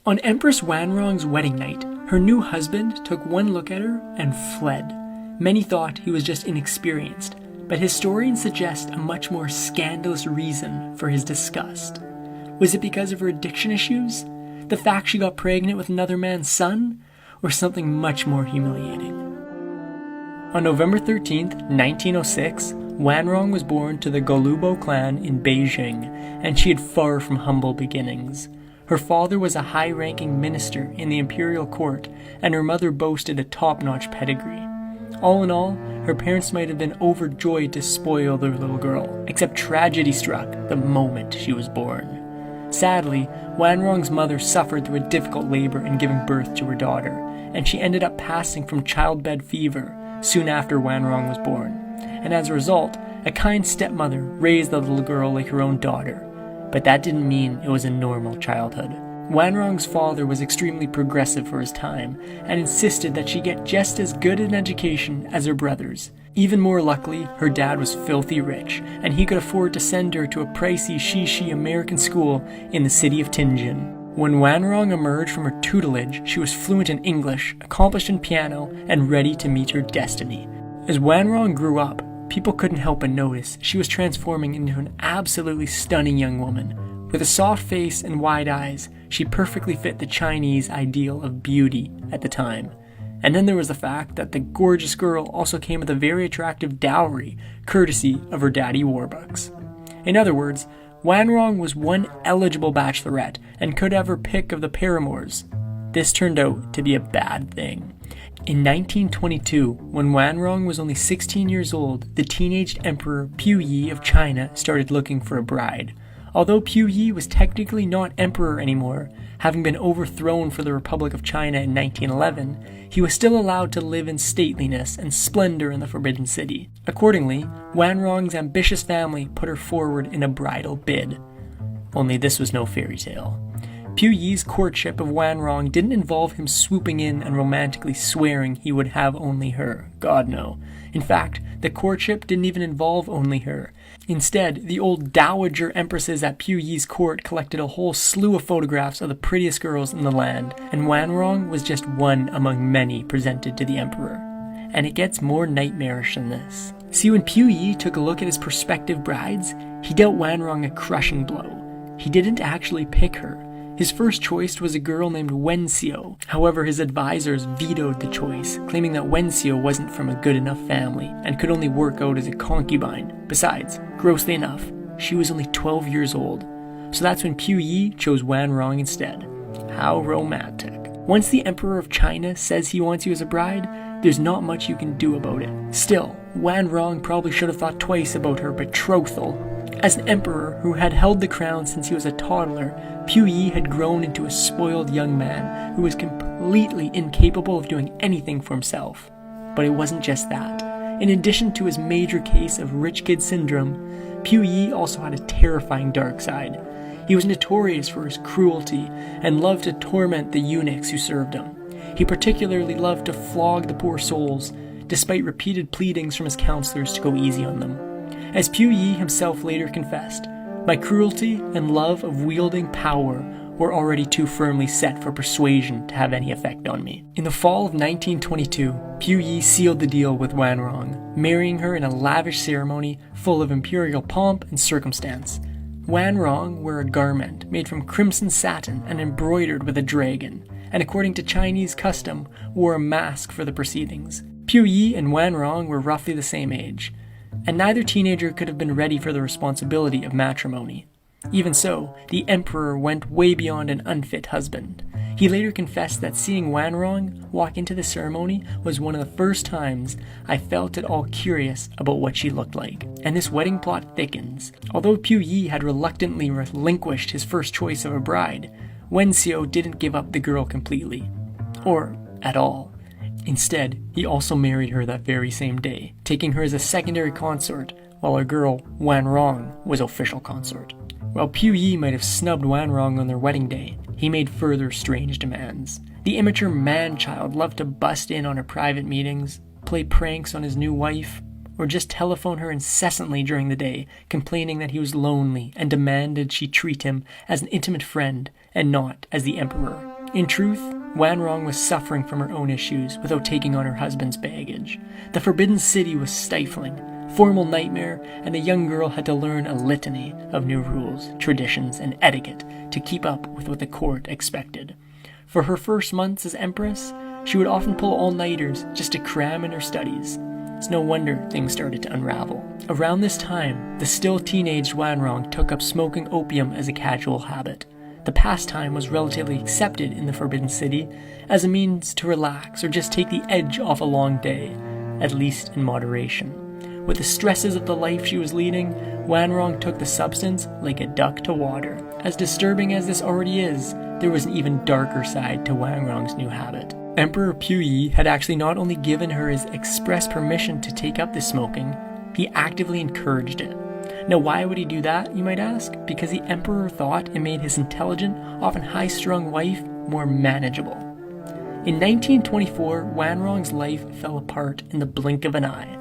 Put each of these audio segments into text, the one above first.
On Empress Wanrong's wedding night, her new husband took one look at her and fled. Many thought he was just inexperienced, but historians suggest a much more scandalous reason for his disgust. Was it because of her addiction issues? The fact she got pregnant with another man's son? Or something much more humiliating? On November 13th, 1906, Wanrong was born to the Golubo clan in Beijing, and she had far from humble beginnings. Her father was a high-ranking minister in the Imperial Court, and her mother boasted a top-notch pedigree. All in all, her parents might have been overjoyed to spoil their little girl, except tragedy struck the moment she was born. Sadly, Wanrong's mother suffered through a difficult labor in giving birth to her daughter, and she ended up passing from childbed fever soon after Wanrong was born. And as a result, a kind stepmother raised the little girl like her own daughter. But that didn't mean it was a normal childhood. Wanrong's father was extremely progressive for his time, and insisted that she get just as good an education as her brothers. Even more luckily, her dad was filthy rich, and he could afford to send her to a pricey Shishi American school in the city of Tianjin. When Wanrong emerged from her tutelage, she was fluent in English, accomplished in piano, and ready to meet her destiny. As Wanrong grew up, people couldn't help but notice she was transforming into an absolutely stunning young woman. With a soft face and wide eyes, she perfectly fit the Chinese ideal of beauty at the time. And then there was the fact that the gorgeous girl also came with a very attractive dowry, courtesy of her daddy Warbucks. In other words, Wanrong was one eligible bachelorette and could have her pick of the paramours. This turned out to be a bad thing. In 1922, when Wanrong was only 16 years old, the teenaged Emperor Puyi of China started looking for a bride. Although Puyi was technically not emperor anymore, having been overthrown for the Republic of China in 1911, he was still allowed to live in stateliness and splendor in the Forbidden City. Accordingly, Wanrong's ambitious family put her forward in a bridal bid. Only this was no fairy tale. Puyi's courtship of Wanrong didn't involve him swooping in and romantically swearing he would have only her. God, no. In fact, the courtship didn't even involve only her. Instead, the old dowager empresses at Puyi's court collected a whole slew of photographs of the prettiest girls in the land, and Wanrong was just one among many presented to the emperor. And it gets more nightmarish than this. See, when Puyi took a look at his prospective brides, he dealt Wanrong a crushing blow. He didn't actually pick her. His first choice was a girl named Wenxiu. However, his advisors vetoed the choice, claiming that Wenxiu wasn't from a good enough family and could only work out as a concubine. Besides, grossly enough, she was only 12 years old. So that's when Puyi chose Wanrong instead. How romantic. Once the Emperor of China says he wants you as a bride, there's not much you can do about it. Still, Wanrong probably should have thought twice about her betrothal. As an emperor who had held the crown since he was a toddler, Puyi had grown into a spoiled young man who was completely incapable of doing anything for himself. But it wasn't just that. In addition to his major case of rich kid syndrome, Puyi also had a terrifying dark side. He was notorious for his cruelty and loved to torment the eunuchs who served him. He particularly loved to flog the poor souls, despite repeated pleadings from his counselors to go easy on them. As Puyi himself later confessed, my cruelty and love of wielding power were already too firmly set for persuasion to have any effect on me. In the fall of 1922, Puyi sealed the deal with Wanrong, marrying her in a lavish ceremony full of imperial pomp and circumstance. Wanrong wore a garment made from crimson satin and embroidered with a dragon, and according to Chinese custom, wore a mask for the proceedings. Puyi and Wanrong were roughly the same age, and neither teenager could have been ready for the responsibility of matrimony. Even so, the emperor went way beyond an unfit husband. He later confessed that seeing Wanrong walk into the ceremony was one of the first times I felt at all curious about what she looked like. And this wedding plot thickens. Although Puyi had reluctantly relinquished his first choice of a bride, Wenxiu didn't give up the girl completely. Or at all. Instead, he also married her that very same day, taking her as a secondary consort, while her girl, Wanrong, was official consort. While Puyi might have snubbed Wanrong on their wedding day, he made further strange demands. The immature man-child loved to bust in on her private meetings, play pranks on his new wife, or just telephone her incessantly during the day, complaining that he was lonely and demanded she treat him as an intimate friend and not as the emperor. In truth, Wanrong was suffering from her own issues without taking on her husband's baggage. The Forbidden City was stifling, formal nightmare, and the young girl had to learn a litany of new rules, traditions, and etiquette to keep up with what the court expected. For her first months as Empress, she would often pull all-nighters just to cram in her studies. It's no wonder things started to unravel. Around this time, the still teenage Wanrong took up smoking opium as a casual habit. The pastime was relatively accepted in the Forbidden City as a means to relax or just take the edge off a long day, at least in moderation. With the stresses of the life she was leading, Wanrong took the substance like a duck to water. As disturbing as this already is, there was an even darker side to Wanrong's new habit. Emperor Puyi had actually not only given her his express permission to take up this smoking, he actively encouraged it. Now why would he do that, you might ask? Because the emperor thought it made his intelligent, often high-strung wife more manageable. In 1924, Wanrong's life fell apart in the blink of an eye.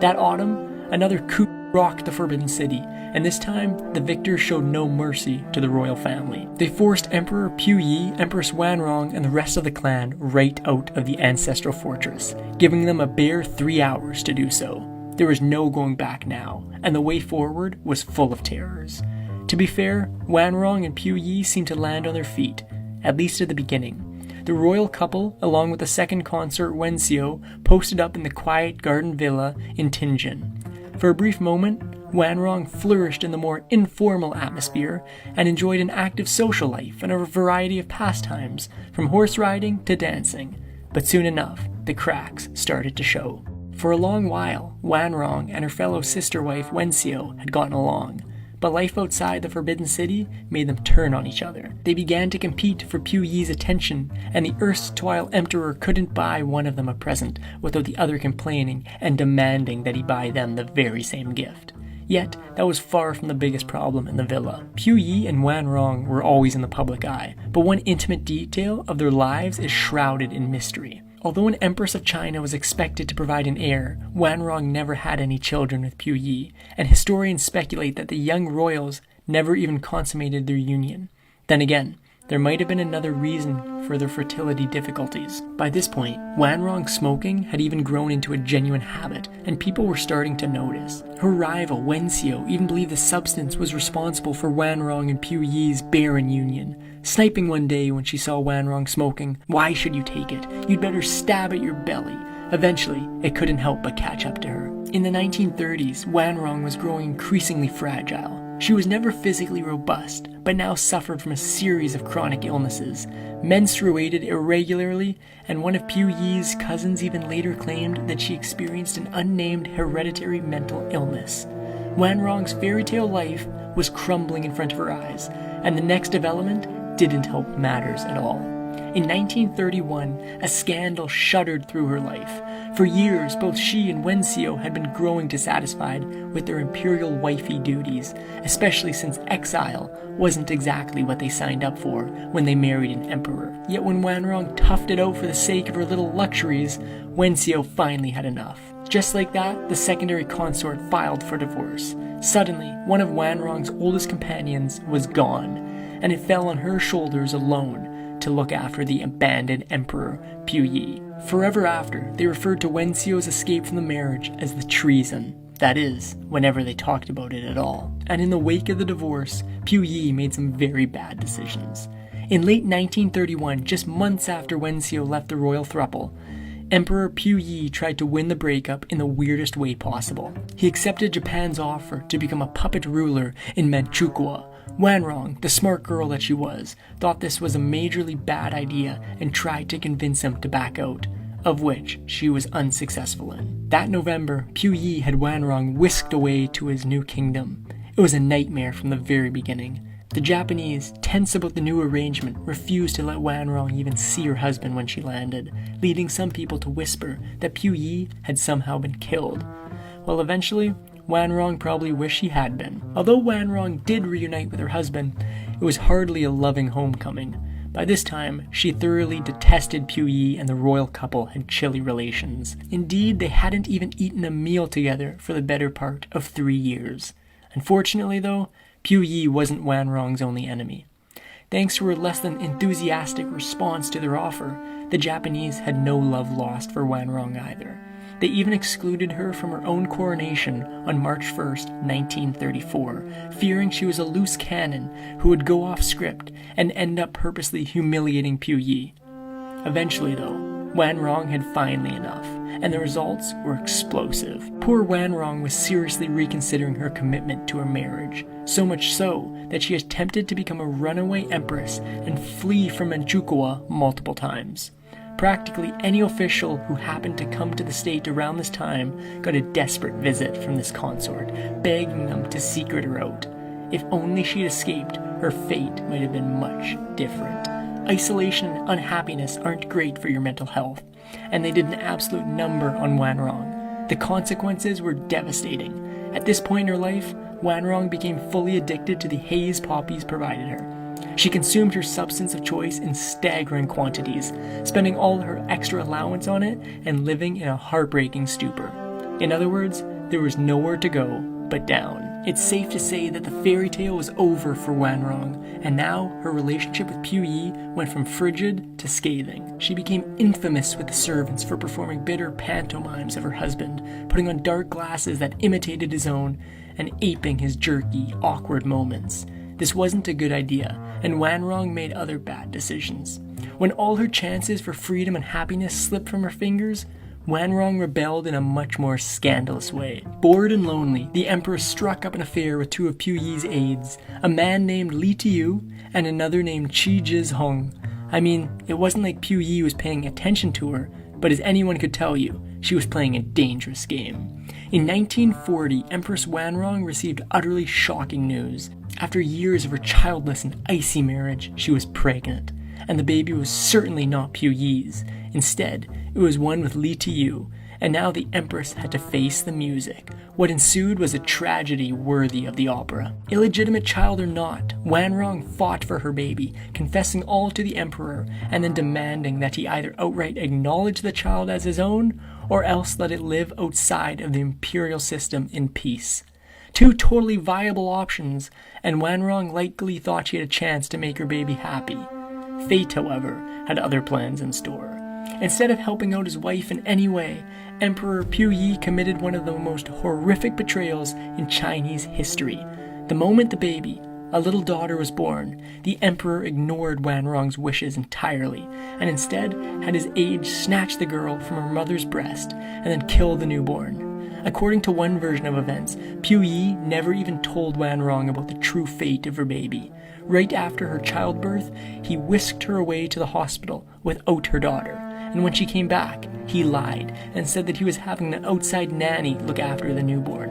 That autumn, another coup rocked the Forbidden City, and this time, the victors showed no mercy to the royal family. They forced Emperor Puyi, Empress Wanrong, and the rest of the clan right out of the ancestral fortress, giving them a bare 3 hours to do so. There was no going back now, and the way forward was full of terrors. To be fair, Wanrong and Puyi seemed to land on their feet, at least at the beginning. The royal couple, along with the second consort Wenxiu, posted up in the quiet garden villa in Tianjin. For a brief moment, Wanrong flourished in the more informal atmosphere and enjoyed an active social life and a variety of pastimes, from horse riding to dancing. But soon enough, the cracks started to show. For a long while, Wanrong and her fellow sister wife Wenxiu had gotten along, but life outside the Forbidden City made them turn on each other. They began to compete for Puyi's attention, and the erstwhile emperor couldn't buy one of them a present without the other complaining and demanding that he buy them the very same gift. Yet, that was far from the biggest problem in the villa. Puyi and Wanrong were always in the public eye, but one intimate detail of their lives is shrouded in mystery. Although an Empress of China was expected to provide an heir, Wanrong never had any children with Puyi, and historians speculate that the young royals never even consummated their union. Then again, there might have been another reason for their fertility difficulties. By this point, Wanrong's smoking had even grown into a genuine habit, and people were starting to notice. Her rival, Wenxiu, even believed the substance was responsible for Wanrong and Puyi's barren union. Sniping one day when she saw Wanrong smoking, "Why should you take it? You'd better stab at your belly." Eventually, it couldn't help but catch up to her. In the 1930s, Wanrong was growing increasingly fragile. She was never physically robust, but now suffered from a series of chronic illnesses, menstruated irregularly, and one of Puyi's cousins even later claimed that she experienced an unnamed hereditary mental illness. Wanrong's fairy tale life was crumbling in front of her eyes, and the next development didn't help matters at all. In 1931, a scandal shuddered through her life. For years, both she and Wenxiu had been growing dissatisfied with their imperial wifey duties, especially since exile wasn't exactly what they signed up for when they married an emperor. Yet when Wanrong toughed it out for the sake of her little luxuries, Wenxiu finally had enough. Just like that, the secondary consort filed for divorce. Suddenly, one of Wanrong's oldest companions was gone, and it fell on her shoulders alone to look after the abandoned Emperor Puyi. Forever after, they referred to Wenxiu's escape from the marriage as the treason. That is, whenever they talked about it at all. And in the wake of the divorce, Puyi made some very bad decisions. In late 1931, just months after Wenxiu left the royal throuple, Emperor Puyi tried to win the breakup in the weirdest way possible. He accepted Japan's offer to become a puppet ruler in Manchukuo. Wanrong, the smart girl that she was, thought this was a majorly bad idea and tried to convince him to back out, of which she was unsuccessful in. That November, Puyi had Wanrong whisked away to his new kingdom. It was a nightmare from the very beginning. The Japanese, tense about the new arrangement, refused to let Wanrong even see her husband when she landed, leading some people to whisper that Puyi had somehow been killed. Well, eventually, Wanrong probably wished she had been. Although Wanrong did reunite with her husband, it was hardly a loving homecoming. By this time, she thoroughly detested Puyi, and the royal couple had chilly relations. Indeed, they hadn't even eaten a meal together for the better part of 3 years. Unfortunately though, Puyi wasn't Wanrong's only enemy. Thanks to her less than enthusiastic response to their offer, the Japanese had no love lost for Wanrong either. They even excluded her from her own coronation on March 1st, 1934, fearing she was a loose cannon who would go off script and end up purposely humiliating Puyi. Eventually, though, Wanrong had finally enough, and the results were explosive. Poor Wanrong was seriously reconsidering her commitment to her marriage, so much so that she attempted to become a runaway empress and flee from Manchukuo multiple times. Practically any official who happened to come to the state around this time got a desperate visit from this consort, begging them to secret her out. If only she'd escaped, her fate might have been much different. Isolation and unhappiness aren't great for your mental health, and they did an absolute number on Wanrong. The consequences were devastating. At this point in her life, Wanrong became fully addicted to the haze poppies provided her. She consumed her substance of choice in staggering quantities, spending all her extra allowance on it and living in a heartbreaking stupor. In other words, there was nowhere to go but down. It's safe to say that the fairy tale was over for Wanrong, and now her relationship with Puyi went from frigid to scathing. She became infamous with the servants for performing bitter pantomimes of her husband, putting on dark glasses that imitated his own, and aping his jerky, awkward moments. This wasn't a good idea, and Wanrong made other bad decisions. When all her chances for freedom and happiness slipped from her fingers, Wanrong rebelled in a much more scandalous way. Bored and lonely, the Empress struck up an affair with two of Puyi's aides, a man named Li Tiu and another named Qi Jizhong. I mean, it wasn't like Puyi was paying attention to her, but as anyone could tell you, she was playing a dangerous game. In 1940, Empress Wanrong received utterly shocking news. After years of her childless and icy marriage, she was pregnant, and the baby was certainly not Puyi's. Instead, it was one with Li Tiu, and now the Empress had to face the music. What ensued was a tragedy worthy of the opera. Illegitimate child or not, Wanrong fought for her baby, confessing all to the Emperor, and then demanding that he either outright acknowledge the child as his own, or else let it live outside of the imperial system in peace. Two totally viable options, and Wanrong likely thought she had a chance to make her baby happy. Fate, however, had other plans in store. Instead of helping out his wife in any way, Emperor Puyi committed one of the most horrific betrayals in Chinese history. The moment the baby, a little daughter, was born, the Emperor ignored Wanrong's wishes entirely, and instead had his aides snatch the girl from her mother's breast and then kill the newborn. According to one version of events, Puyi never even told Wanrong about the true fate of her baby. Right after her childbirth, he whisked her away to the hospital without her daughter, and when she came back, he lied and said that he was having an outside nanny look after the newborn.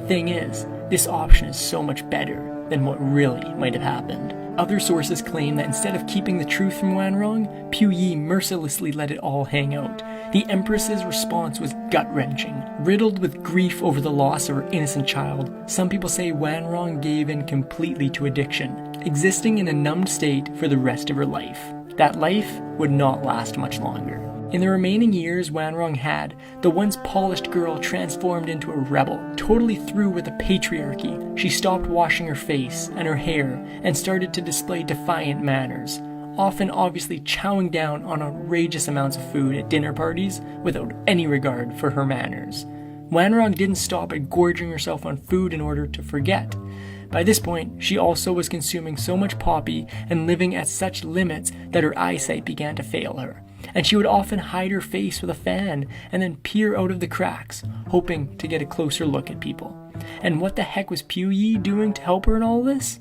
Thing is, this option is so much better than what really might have happened. Other sources claim that instead of keeping the truth from Wanrong, Puyi mercilessly let it all hang out. The Empress's response was gut-wrenching. Riddled with grief over the loss of her innocent child, some people say Wanrong gave in completely to addiction, existing in a numbed state for the rest of her life. That life would not last much longer. In the remaining years Wanrong had, the once polished girl transformed into a rebel, totally through with the patriarchy. She stopped washing her face and her hair and started to display defiant manners, often obviously chowing down on outrageous amounts of food at dinner parties without any regard for her manners. Wanrong didn't stop at gorging herself on food in order to forget. By this point, she also was consuming so much poppy and living at such limits that her eyesight began to fail her, and she would often hide her face with a fan and then peer out of the cracks, hoping to get a closer look at people. And what the heck was Puyi doing to help her in all this?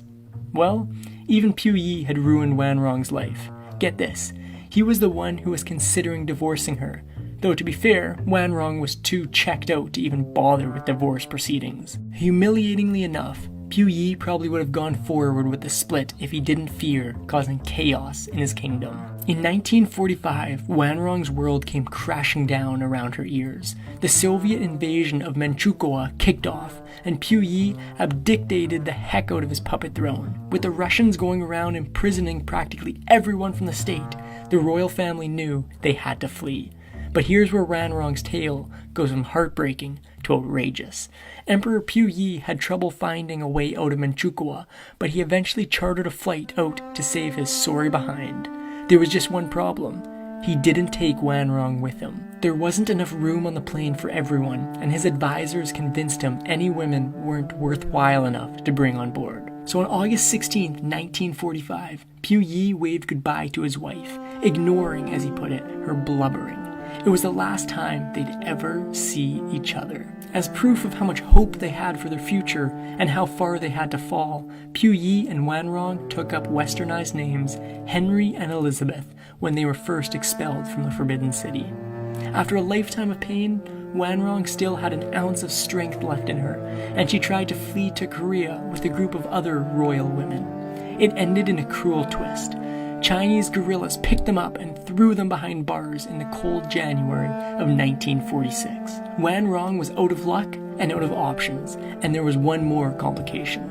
Well, even Puyi had ruined Wanrong's life. Get this, he was the one who was considering divorcing her, though to be fair, Wanrong was too checked out to even bother with divorce proceedings. Humiliatingly enough, Puyi probably would have gone forward with the split if he didn't fear causing chaos in his kingdom. In 1945, Wanrong's world came crashing down around her ears. The Soviet invasion of Manchukuo kicked off, and Puyi abdicated the heck out of his puppet throne. With the Russians going around imprisoning practically everyone from the state, the royal family knew they had to flee. But here's where Wanrong's tale goes from heartbreaking to outrageous. Emperor Pu Yi had trouble finding a way out of Manchukuo, but he eventually chartered a flight out to save his sorry behind. There was just one problem. He didn't take Wanrong with him. There wasn't enough room on the plane for everyone, and his advisors convinced him any women weren't worthwhile enough to bring on board. So on August 16, 1945, Pu Yi waved goodbye to his wife, ignoring, as he put it, her blubbering. It was the last time they'd ever see each other. As proof of how much hope they had for their future and how far they had to fall, Pu Yi and Wanrong took up westernized names Henry and Elizabeth when they were first expelled from the Forbidden City. After a lifetime of pain, Wanrong still had an ounce of strength left in her, and she tried to flee to Korea with a group of other royal women. It ended in a cruel twist. Chinese guerrillas picked them up and threw them behind bars in the cold January of 1946. Wanrong was out of luck and out of options, and there was one more complication.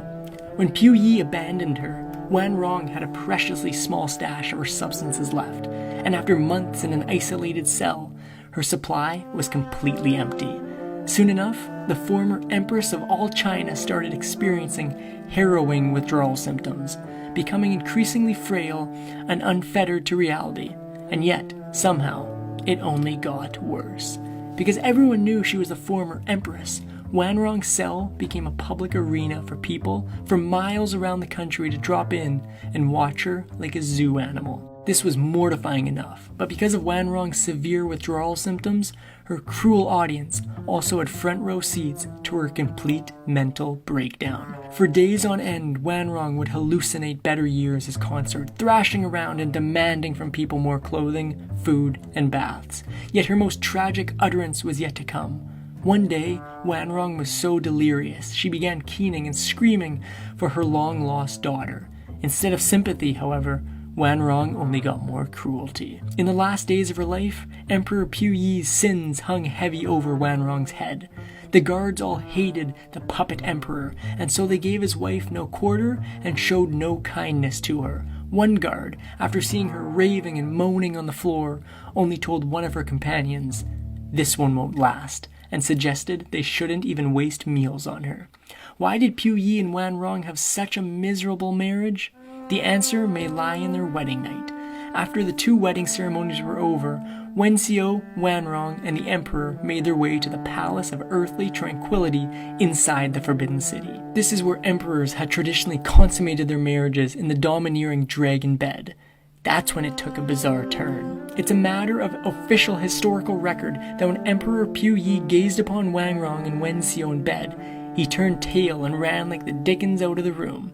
When Pu Yi abandoned her, Wanrong had a preciously small stash of her substances left, and after months in an isolated cell, her supply was completely empty. Soon enough, the former Empress of all China started experiencing harrowing withdrawal symptoms, becoming increasingly frail and unfettered to reality. And yet, somehow, it only got worse. Because everyone knew she was the former Empress, Wanrong's cell became a public arena for people from miles around the country to drop in and watch her like a zoo animal. This was mortifying enough, but because of Wanrong's severe withdrawal symptoms, her cruel audience also had front row seats to her complete mental breakdown. For days on end, Wanrong would hallucinate better years as consort, thrashing around and demanding from people more clothing, food, and baths. Yet her most tragic utterance was yet to come. One day, Wanrong was so delirious, she began keening and screaming for her long-lost daughter. Instead of sympathy, however, Wanrong only got more cruelty. In the last days of her life, Emperor Pu Yi's sins hung heavy over Wanrong's head. The guards all hated the puppet emperor, and so they gave his wife no quarter and showed no kindness to her. One guard, after seeing her raving and moaning on the floor, only told one of her companions, "This one won't last," and suggested they shouldn't even waste meals on her. Why did Pu Yi and Wanrong have such a miserable marriage? The answer may lie in their wedding night. After the 2 wedding ceremonies were over, Wenxiu, Wanrong, and the Emperor made their way to the Palace of Earthly Tranquility inside the Forbidden City. This is where emperors had traditionally consummated their marriages in the domineering dragon bed. That's when it took a bizarre turn. It's a matter of official historical record that when Emperor Pu Yi gazed upon Wanrong and Wenxiu in bed, he turned tail and ran like the dickens out of the room.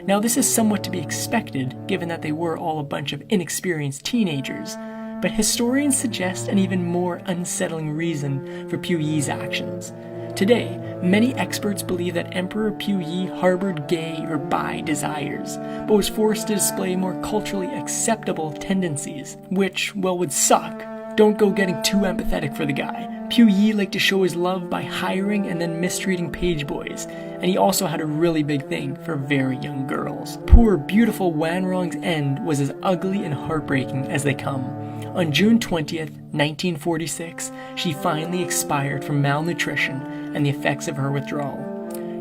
Now this is somewhat to be expected, given that they were all a bunch of inexperienced teenagers, but historians suggest an even more unsettling reason for Pu Yi's actions. Today, many experts believe that Emperor Pu Yi harbored gay or bi desires, but was forced to display more culturally acceptable tendencies, which, well, would suck. Don't go getting too empathetic for the guy. Pu Yi liked to show his love by hiring and then mistreating page boys, and he also had a really big thing for very young girls. Poor, beautiful Wanrong's end was as ugly and heartbreaking as they come. On June 20th, 1946, she finally expired from malnutrition and the effects of her withdrawal.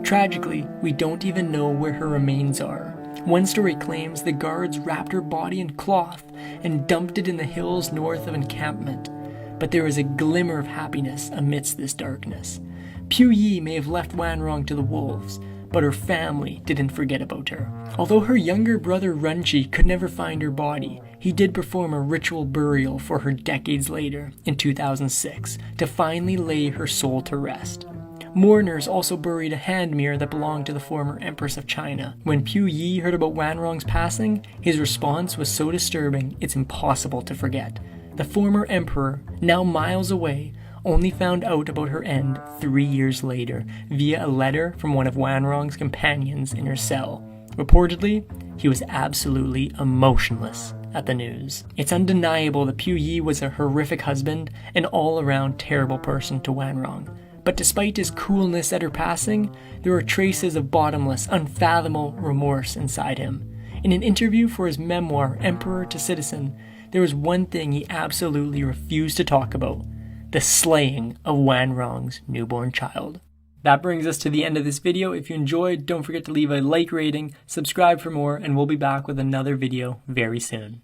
Tragically, we don't even know where her remains are. One story claims the guards wrapped her body in cloth and dumped it in the hills north of encampment. But there is a glimmer of happiness amidst this darkness. Pu Yi may have left Wanrong to the wolves, but her family didn't forget about her. Although her younger brother Runchi could never find her body, he did perform a ritual burial for her decades later, in 2006, to finally lay her soul to rest. Mourners also buried a hand mirror that belonged to the former Empress of China. When Pu Yi heard about Wanrong's passing, his response was so disturbing it's impossible to forget. The former emperor, now miles away, only found out about her end 3 years later via a letter from one of Wanrong's companions in her cell. Reportedly, he was absolutely emotionless at the news. It's undeniable that Pu Yi was a horrific husband and all-around terrible person to Wanrong. But despite his coolness at her passing, there were traces of bottomless, unfathomable remorse inside him. In an interview for his memoir, Emperor to Citizen, there was one thing he absolutely refused to talk about: the slaying of Wanrong's newborn child. That brings us to the end of this video. If you enjoyed, don't forget to leave a like rating, subscribe for more, and we'll be back with another video very soon.